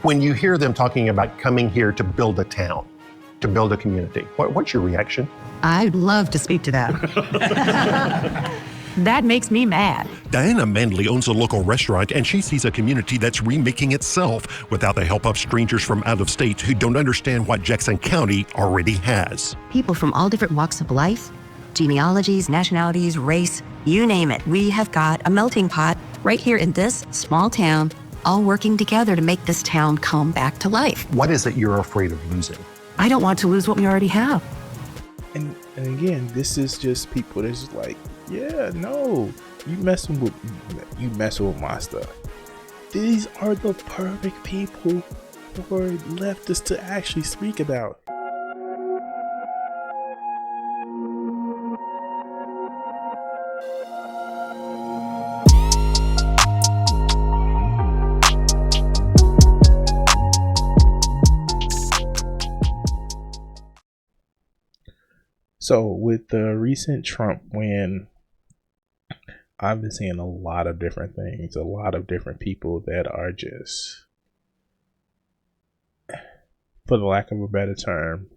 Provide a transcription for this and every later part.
When you hear them talking about coming here to build a town, to build a community, what's your reaction? I'd love to speak to that. That makes me mad. Diana Manley owns a local restaurant, and she sees a community that's remaking itself without the help of strangers from out of state who don't understand what Jackson County already has. People from all different walks of life, genealogies, nationalities, race, you name it. We have got a melting pot right here in this small town, all working together to make this town come back to life. What is it you're afraid of losing? I don't want to lose what we already have. And again, this is just people that's just like, yeah, no, you messing with my stuff. These are the perfect people for leftists to actually speak about. So with the recent Trump win, I've been seeing a lot of different things, a lot of different people that are just, for the lack of a better term,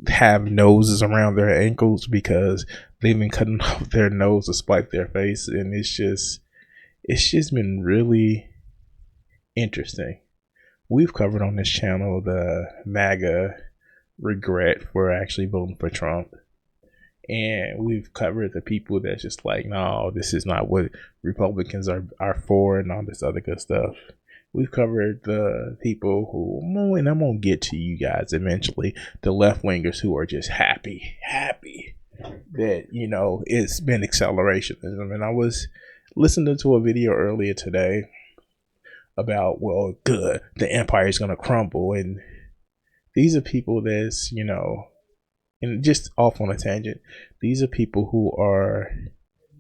have noses around their ankles because they've been cutting off their nose to spite their face, and it's just been really interesting. We've covered on this channel the MAGA regret for actually voting for Trump. And we've covered the people that's just like, no, this is not what Republicans are for and all this other good stuff. We've covered the people who, and I'm going to get to you guys eventually, the left-wingers who are just happy that, you know, it's been accelerationism. And I was listening to a video earlier today about, well, good, the empire is going to crumble. And these are people that's, you know, and just off on a tangent, these are people who are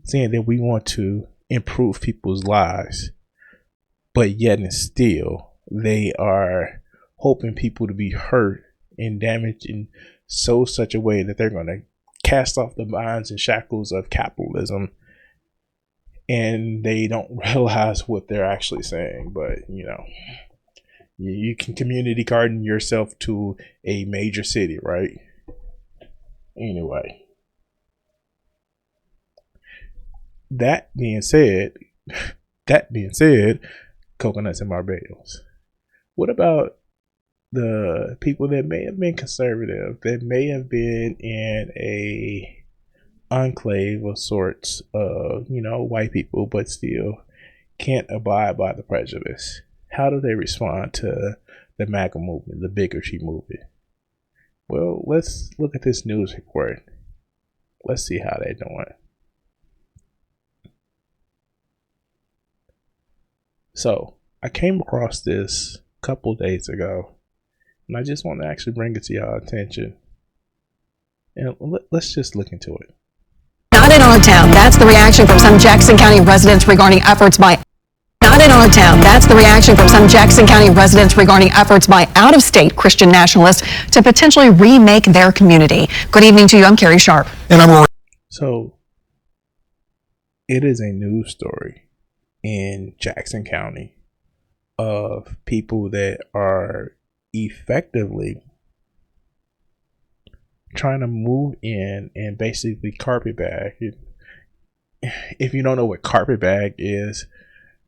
saying that we want to improve people's lives, but yet and still they are hoping people to be hurt and damaged in such a way that they're going to cast off the bonds and shackles of capitalism. And they don't realize what they're actually saying. But, you know, you can community garden yourself to a major city, right? Anyway, that being said, coconuts and Barbados. What about the people that may have been conservative, that may have been in a enclave of sorts of, you know, white people, but still can't abide by the prejudice? How do they respond to the MAGA movement, the bigotry movement? Well, let's look at this news report. Let's see how they're doing. So I came across this a couple days ago, and I just want to actually bring it to y'all attention. And let's just look into it. Not in our town. That's the reaction from some Jackson County residents regarding efforts by out-of-state Christian Nationalists to potentially remake their community. Good evening to you. I'm Carrie Sharp. And I'm So it is a news story in Jackson County of people that are effectively trying to move in and basically carpetbag. If you don't know what carpetbag is,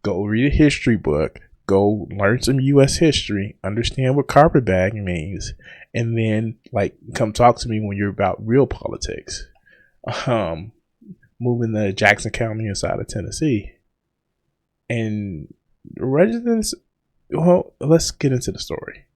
go read a history book, go learn some U.S. history, understand what carpetbagging means, and then come talk to me when you're about real politics. Moving to Jackson County inside of Tennessee. And residents, well, let's get into the story.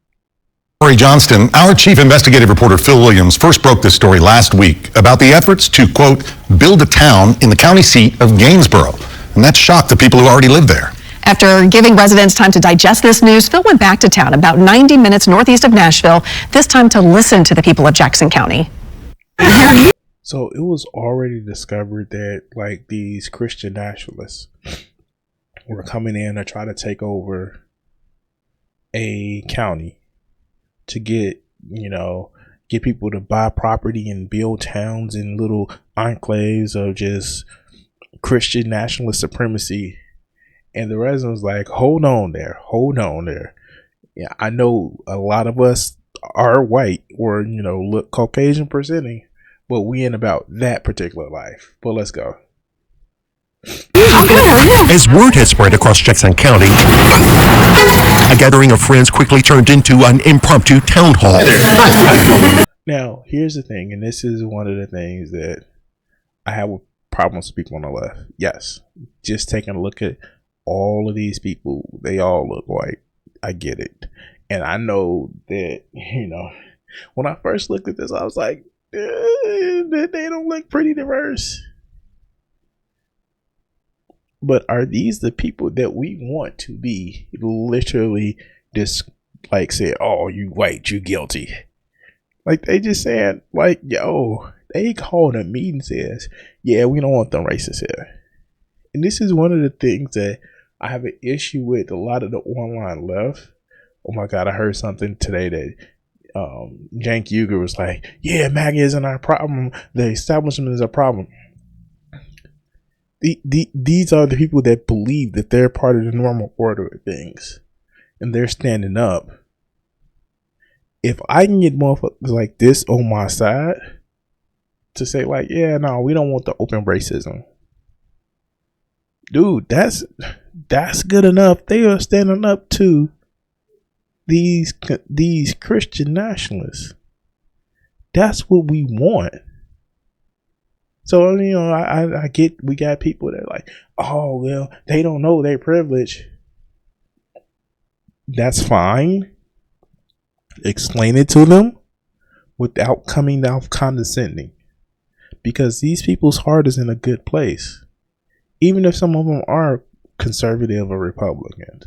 Corey Johnston, our chief investigative reporter Phil Williams first broke this story last week about the efforts to, quote, build a town in the county seat of Gainesboro. And that shocked the people who already live there. After giving residents time to digest this news, Phil went back to town about 90 minutes northeast of Nashville, this time to listen to the people of Jackson County. So it was already discovered that these Christian nationalists were coming in to try to take over a county to get people to buy property and build towns in little enclaves of just Christian nationalist supremacy. And the residents like, hold on there. Yeah, I know a lot of us are white or, look Caucasian presenting, but we ain't about that particular life. But let's go. As word has spread across Jackson County, a gathering of friends quickly turned into an impromptu town hall. Now, here's the thing, and this is one of the things that I have problems with people on the left. Yes, just taking a look at all of these people, they all look white. I get it. And I know that, when I first looked at this, I was like, they don't look pretty diverse. But are these the people that we want to be literally just like say, oh, you white, you guilty? Like they just saying like, yo, they called a meeting and says, yeah, we don't want them racists here. And this is one of the things that I have an issue with a lot of the online left. Oh my God, I heard something today that Cenk Uygur was like, yeah, MAGA isn't our problem. The establishment is a problem. These are the people that believe that they're part of the normal order of things. And they're standing up. If I can get motherfuckers like this on my side to say like, yeah, no, we don't want the open racism. Dude, that's good enough. They are standing up to these Christian nationalists. That's what we want. So, I get we got people that are like, oh, well, they don't know their privilege. That's fine. Explain it to them without coming off condescending. Because these people's heart is in a good place. Even if some of them are conservative or Republican.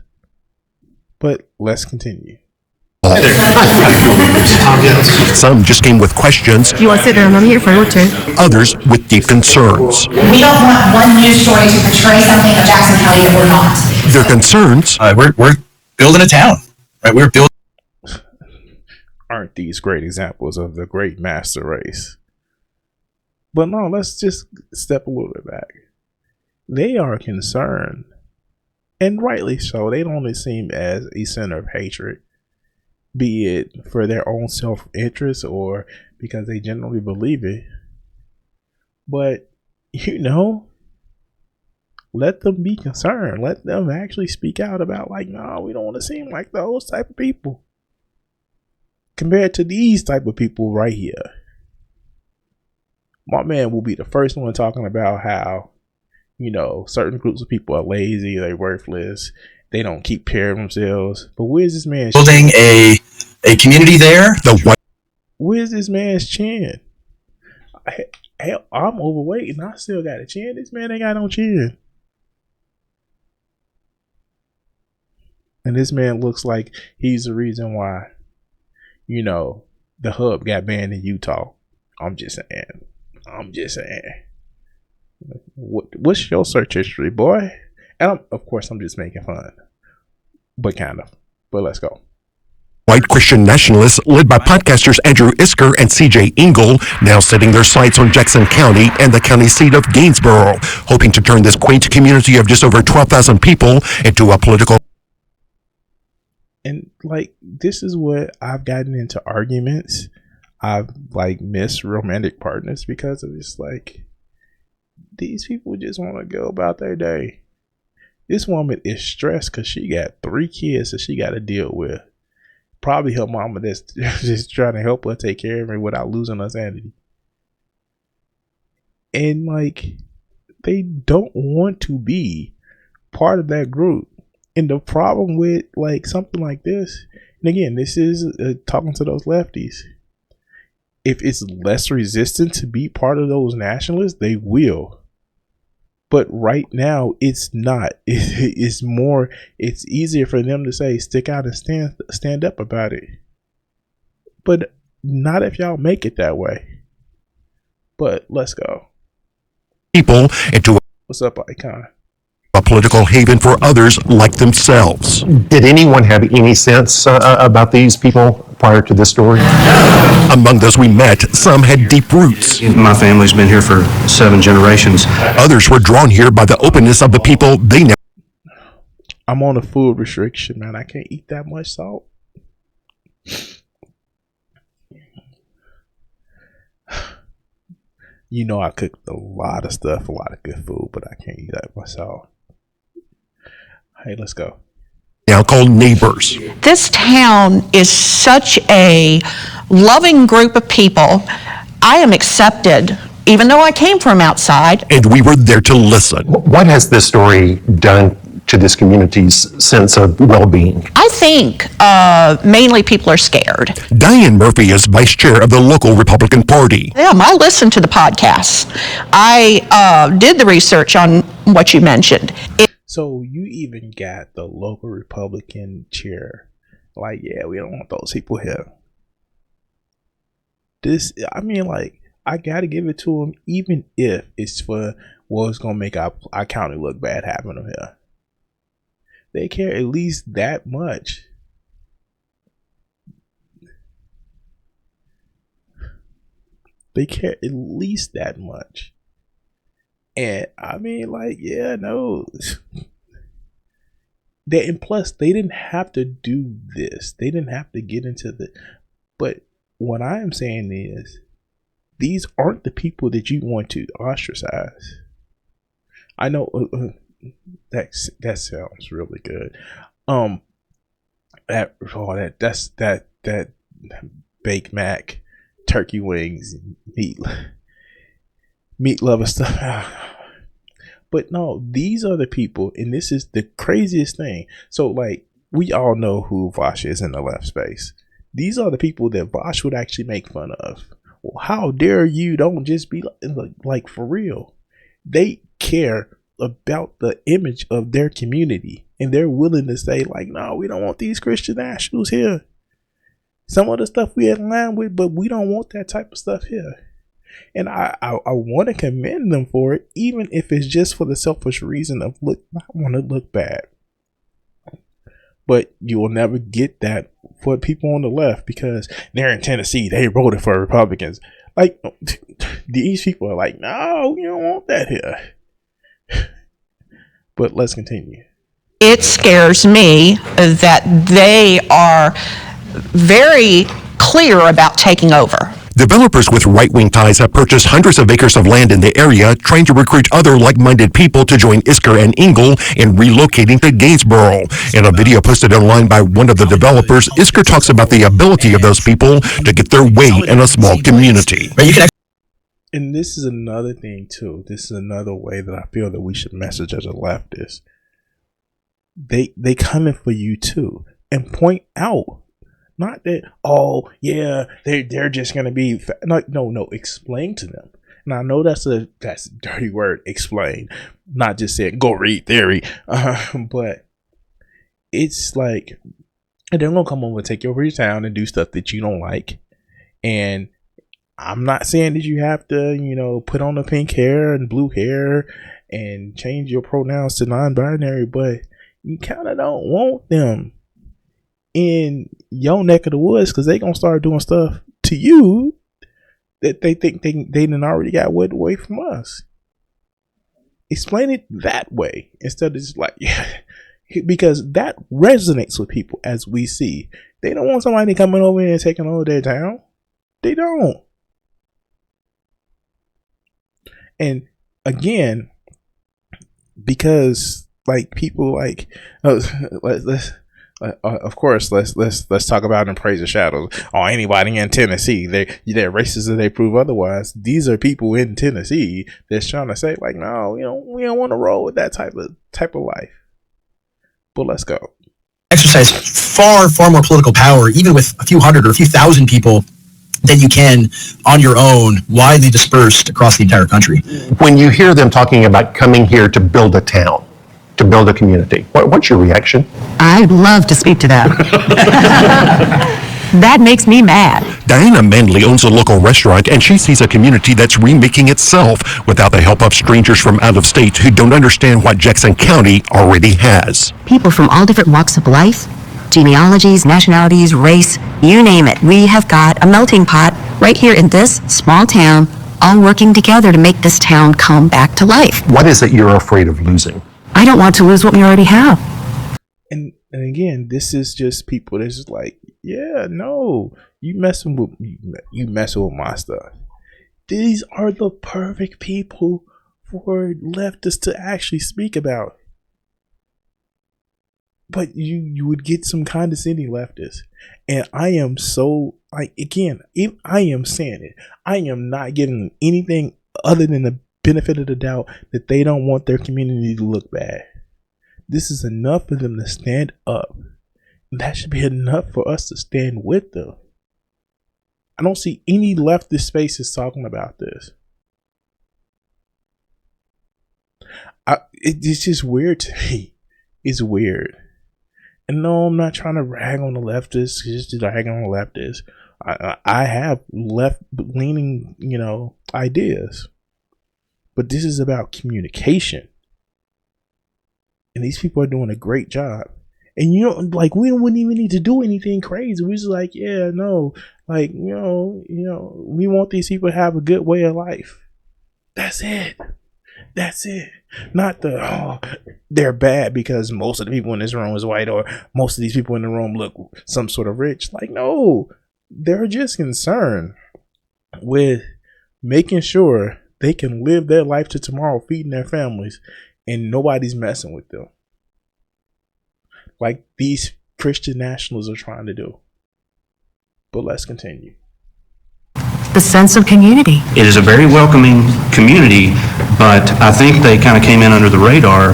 But let's continue. Some just came with questions. Do you want to sit down? I'm here for your turn. Others with deep concerns. We don't want one news story to portray something of Jackson County that we're not. Their concerns. We're building a town, right? We're building. Aren't these great examples of the great master race? But no, let's just step a little bit back. They are concerned, and rightly so. They don't seem as a center of hatred, be it for their own self-interest or because they generally believe it. But, let them be concerned. Let them actually speak out about like, no, we don't want to seem like those type of people. Compared to these type of people right here. My man will be the first one talking about how, certain groups of people are lazy, they're worthless, they don't keep care of themselves. But where's this man's building a community there? Where's this man's chin? Hell, I'm overweight and I still got a chin. This man ain't got no chin. And this man looks like he's the reason why, the hub got banned in Utah. I'm just saying. What's your search history, boy? And of course, I'm just making fun. But kind of. But let's go. White Christian nationalists led by podcasters Andrew Isker and CJ Engel now setting their sights on Jackson County and the county seat of Gainsborough, hoping to turn this quaint community of just over 12,000 people into a political. And this is what I've gotten into arguments. I've missed romantic partners because of this. These people just want to go about their day. This woman is stressed because she got 3 kids that she got to deal with. Probably her mama that's just trying to help her take care of her without losing her sanity. And they don't want to be part of that group. And the problem with something like this, and again, this is talking to those lefties. If it's less resistant to be part of those nationalists, they will. But right now, it's not. It's easier for them to say, stick out and stand up about it. But not if y'all make it that way. But let's go. People into What's up, Icon? A political haven for others like themselves. Did anyone have any sense about these people prior to this story? Among those we met, some had deep roots. My family's been here for 7 generations. Others were drawn here by the openness of the people they know. I'm on a food restriction, man. I can't eat that much salt. You know, I cooked a lot of stuff, a lot of good food, but I can't eat that much salt. Hey, let's go. Now called Neighbors. This town is such a loving group of people. I am accepted, even though I came from outside. And we were there to listen. What has this story done to this community's sense of well-being? I think mainly people are scared. Diane Murphy is vice chair of the local Republican Party. I listened to the podcasts. I did the research on what you mentioned. So you even got the local Republican chair. Like, yeah, we don't want those people here. I gotta give it to them, even if it's for what's gonna make our county look bad having them here. They care at least that much. They care at least that much. And and plus they didn't have to do this. They didn't have to get into the. But what I am saying is, these aren't the people that you want to ostracize. I know that sounds really good. That baked mac, turkey wings, meat lover stuff. But no, these are the people, and this is the craziest thing. So, like, we all know who Vosh is in the left space. These are the people that Vosh would actually make fun of. Well, how dare you? Don't just be like for real. They care about the image of their community, and they're willing to say, like, no, we don't want these Christian Nationals here. Some of the stuff we in line with, but we don't want that type of stuff here. And I want to commend them for it, even if it's just for the selfish reason of I want to look bad. But you will never get that for people on the left, because they're in Tennessee. They voted for Republicans. Like, these people are like, no, we don't want that here. But let's continue. It scares me that they are very clear about taking over. Developers with right-wing ties have purchased hundreds of acres of land in the area, trying to recruit other like-minded people to join Isker and Engel in relocating to Gainesboro. In a video posted online by one of the developers, Isker talks about the ability of those people to get their way in a small community. And this is another thing too. This is another way that I feel that we should message as a leftist. They coming for you too, and point out. Not that, oh yeah, they're just gonna be no. Explain to them. And I know that's a dirty word. Explain, not just say go read theory. But it's like they're gonna come over and take you over your town and do stuff that you don't like. And I'm not saying that you have to, put on the pink hair and blue hair and change your pronouns to non-binary, but you kind of don't want them in your neck of the woods, because they gonna start doing stuff to you that they think they done already got away from us. Explain it that way instead of just like, yeah, because that resonates with people. As we see, they don't want somebody coming over and taking over their town. They don't. And again, because like people like of course, let's talk about and praise the shadows. Or anybody in Tennessee, they're racist if they prove otherwise. These are people in Tennessee that's trying to say like, no, we don't want to roll with that type of life. But let's go. Exercise far more political power, even with a few hundred or a few thousand people, than you can on your own, widely dispersed across the entire country. When you hear them talking about coming here to build a town, to build a community, what's your reaction? I'd love to speak to that. That makes me mad. Diana Manley owns a local restaurant, and she sees a community that's remaking itself without the help of strangers from out of state who don't understand what Jackson County already has. People from all different walks of life, genealogies, nationalities, race, you name it. We have got a melting pot right here in this small town, all working together to make this town come back to life. What is it you're afraid of losing? I don't want to lose what we already have. And again, this is just people that's just like, yeah, no, you messing with my stuff. These are the perfect people for leftists to actually speak about. But you would get some condescending leftists. And I am so, like, again, if I am saying it, I am not giving them anything other than the benefit of the doubt that they don't want their community to look bad. This is enough for them to stand up. That should be enough for us to stand with them. I don't see any leftist spaces talking about this. It's just weird to me. It's weird. And no, I'm not trying to rag on the leftists, just rag on the leftists. I have left-leaning, ideas. But this is about communication. And these people are doing a great job. And we wouldn't even need to do anything crazy. We're just like, yeah, no, like, we want these people to have a good way of life. That's it. That's it. Not they're bad because most of the people in this room is white, or most of these people in the room look some sort of rich. Like, no, they're just concerned with making sure they can live their life to tomorrow, feeding their families, and nobody's messing with them. Like these Christian nationalists are trying to do. But let's continue. The sense of community. It is a very welcoming community, but I think they kind of came in under the radar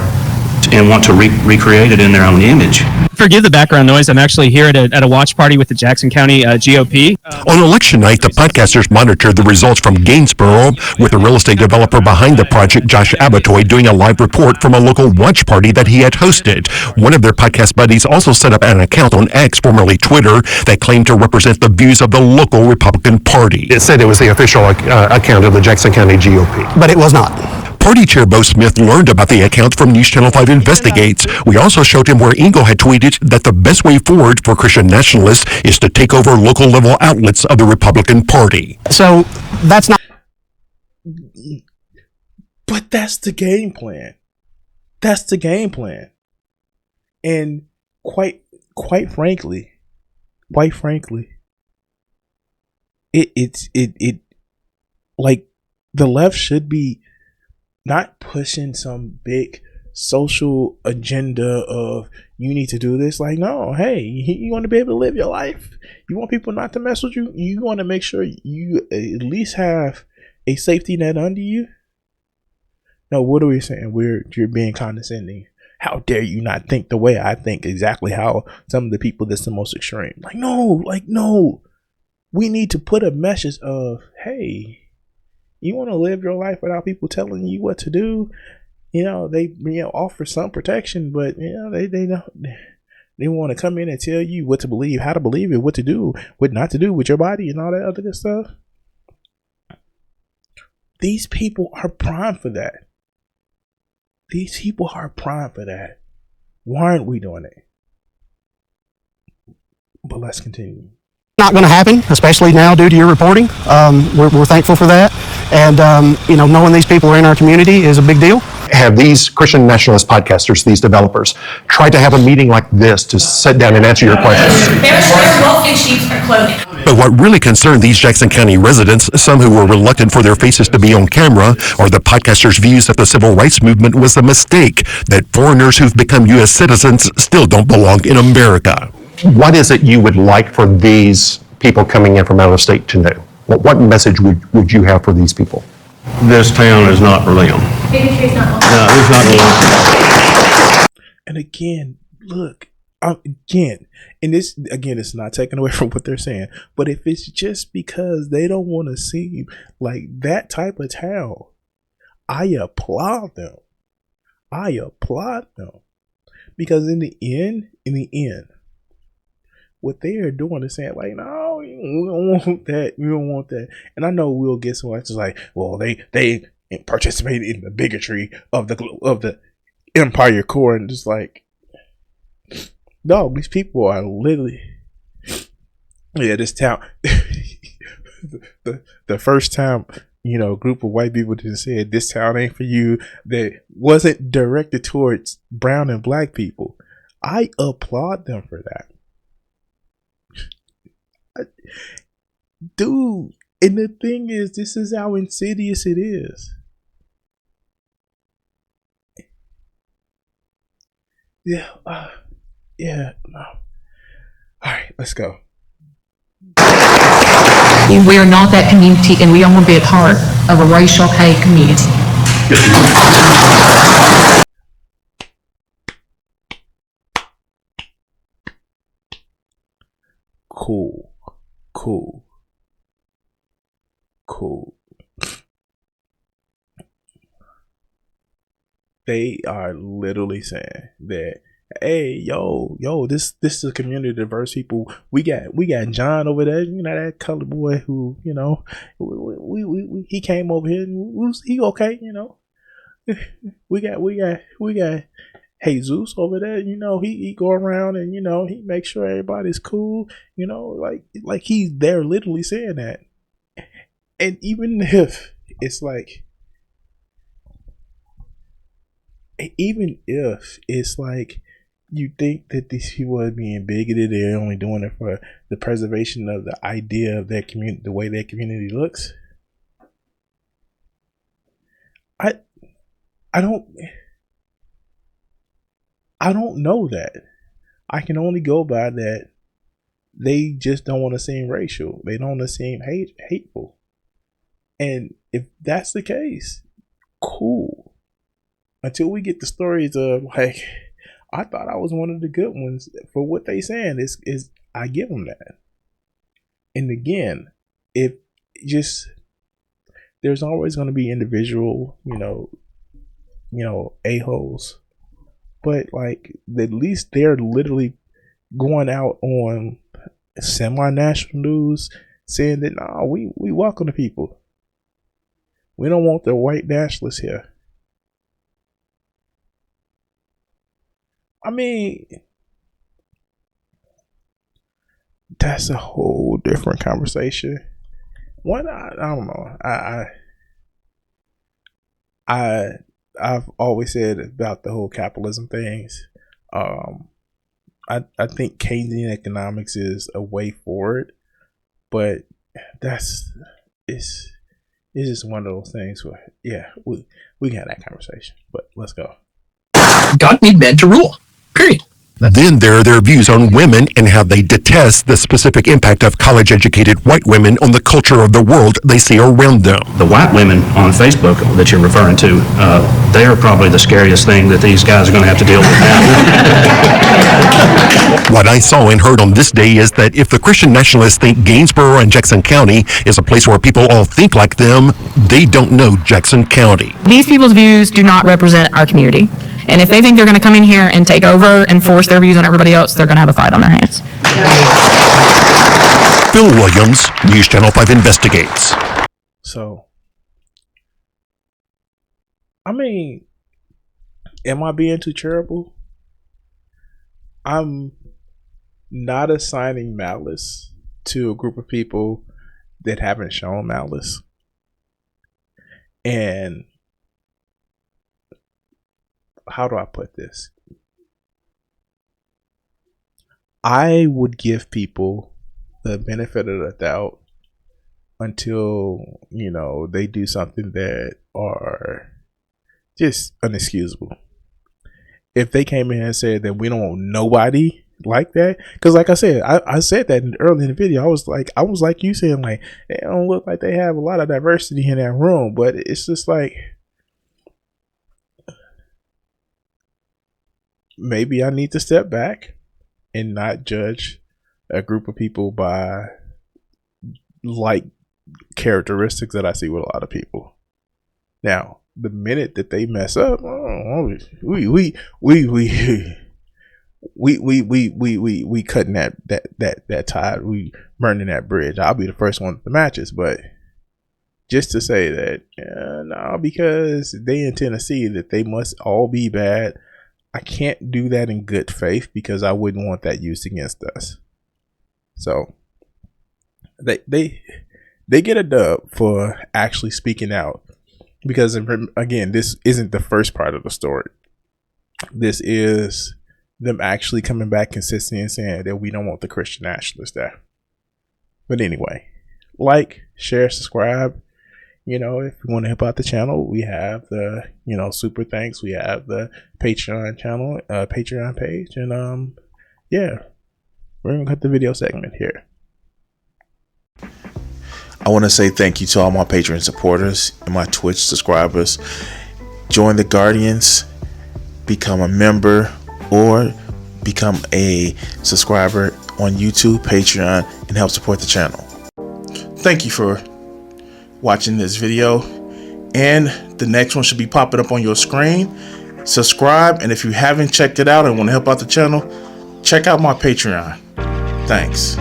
and want to recreate it in their own image. Forgive the background noise. I'm actually here at a watch party with the Jackson County GOP. On election night, the podcasters monitored the results from Gainsborough with the real estate developer behind the project, Josh Abatoy, doing a live report from a local watch party that he had hosted. One of their podcast buddies also set up an account on X, formerly Twitter, that claimed to represent the views of the local Republican Party. It said it was the official account of the Jackson County GOP. But it was not. Party Chair Bo Smith learned about the account from News Channel 5 Investigates. We also showed him where Ingo had tweeted that the best way forward for Christian Nationalists is to take over local level outlets of the Republican Party. So that's not. But that's the game plan. That's the game plan. And quite frankly, it like the left should be not pushing some big social agenda of you need to do this. Like, no, hey, you want to be able to live your life. You want people not to mess with you. You want to make sure you at least have a safety net under you. No, what are we saying? You're being condescending. How dare you not think the way I think, exactly how some of the people that's the most extreme. No. We need to put a message of, hey, you want to live your life without people telling you what to do? They offer some protection, but they want to come in and tell you what to believe, how to believe it, what to do, what not to do with your body, and all that other good stuff. These people are primed for that. Why aren't we doing it? But let's continue. Not going to happen, especially now due to your reporting. We're thankful for that. And, knowing these people are in our community is a big deal. Have these Christian nationalist podcasters, these developers, tried to have a meeting like this to sit down and answer your questions? Their wolf in sheep's clothing. But what really concerned these Jackson County residents, some who were reluctant for their faces to be on camera, are the podcasters' views that the civil rights movement was a mistake, that foreigners who've become U.S. citizens still don't belong in America. What is it you would like for these people coming in from out of state to know? What message would you have for these people? This town is not for them. Bigotry's not. No, it's not for them. And again, look, and this, again, it's not taken away from what they're saying, but if it's just because they don't want to seem like that type of town, I applaud them. Because in the end, what they are doing is saying, like, no, we don't want that. And I know we'll get some just like, well, they participated in the bigotry of the Empire Core, and just like, no, these people are literally, this town, the first time, group of white people just said, this town ain't for you, that wasn't directed towards brown and black people. I applaud them for that. Dude, and the thing is, this is how insidious it is. Yeah, no. All right, let's go. We are not that community, and we don't want to be a part of a racial hate community. Cool. They are literally saying that, hey, yo, this is a community of diverse people. We got John over there, that colored boy who, we he came over here and he okay, We got Jesus over there, he go around and he makes sure everybody's cool, like he's there literally saying that. And even if it's like, you think that these people are being bigoted, they're only doing it for the preservation of the idea of their community, the way their community looks. I don't know that. I can only go by that they just don't want to seem racial. They don't want to seem hateful. And if that's the case, cool. Until we get the stories of like, I thought I was one of the good ones for what they saying is I give them that. And again, there's always going to be individual, a-holes, but like at least they're literally going out on semi-national news saying that we welcome the people. We don't want the white nationalists here. I mean, that's a whole different conversation. One, I don't know. I've always said about the whole capitalism things. I think Keynesian economics is a way forward, but it's just one of those things where we can have that conversation. But let's go. God made men to rule. Period. Then there are their views on women and how they detest the specific impact of college-educated white women on the culture of the world they see around them. The white women on Facebook that you're referring to, they are probably the scariest thing that these guys are going to have to deal with now. What I saw and heard on this day is that if the Christian Nationalists think Gainsborough and Jackson County is a place where people all think like them, they don't know Jackson County. These people's views do not represent our community. And if they think they're going to come in here and take over and force their views on everybody else, they're going to have a fight on their hands. Phil Williams, News Channel 5 Investigates. So, I mean, am I being too charitable? I'm not assigning malice to a group of people that haven't shown malice. And how do I put this? I would give people the benefit of the doubt until, they do something that are just inexcusable. If they came in and said that we don't want nobody like that, because like I said, I said that early in the video. I was like you saying, like, they don't look like they have a lot of diversity in that room, but it's just like, maybe I need to step back and not judge a group of people by like characteristics that I see with a lot of people. Now, the minute that they mess up, we cutting that tide, we burning that bridge. I'll be the first one with the matches, but just to say that no, because they in Tennessee that they must all be bad. I can't do that in good faith because I wouldn't want that used against us. So they get a dub for actually speaking out, because again, this isn't the first part of the story. This is them actually coming back consistently and saying that we don't want the Christian Nationalist there. But anyway, like, share, subscribe. You know, if you want to help out the channel, we have the, you know, super thanks. We have the Patreon channel, Patreon page. And yeah, we're going to cut the video segment here. I want to say thank you to all my Patreon supporters and my Twitch subscribers. Join the Guardians, become a member, or become a subscriber on YouTube, Patreon, and help support the channel. Thank you for watching this video, and the next one should be popping up on your screen. Subscribe, and if you haven't checked it out and want to help out the channel, check out my Patreon. Thanks.